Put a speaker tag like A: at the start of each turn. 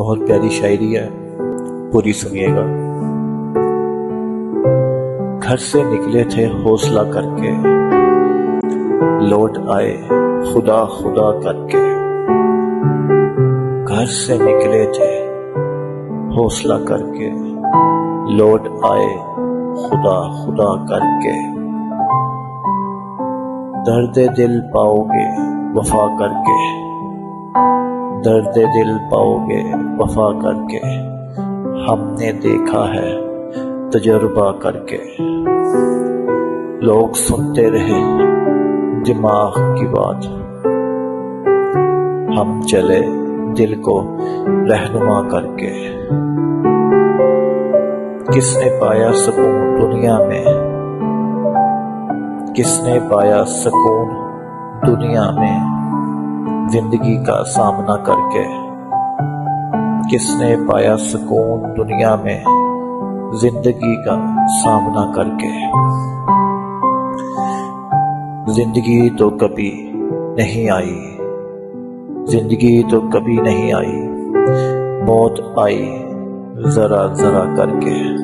A: بہت پیاری شاعری ہے، پوری سنیے گا۔ گھر سے نکلے تھے حوصلہ کر کے، لوٹ آئے خدا خدا کر کے۔ گھر سے نکلے تھے حوصلہ کر کے، لوٹ آئے خدا خدا کر کے۔ درد دل پاؤ گے وفا کر کے، درد دل پاؤ گے وفا کر کے۔ ہم نے دیکھا ہے تجربہ کر کے۔ لوگ سنتے رہے دماغ کی بات، ہم چلے دل کو رہنما کر کے۔ کس نے پایا سکون دنیا میں، کس نے پایا سکون دنیا میں، زندگی کا سامنا کر کے۔ کس نے پایا سکون دنیا میں، زندگی کا سامنا کر کے۔ زندگی تو کبھی نہیں آئی، زندگی تو کبھی نہیں آئی، موت آئی ذرا ذرا کر کے۔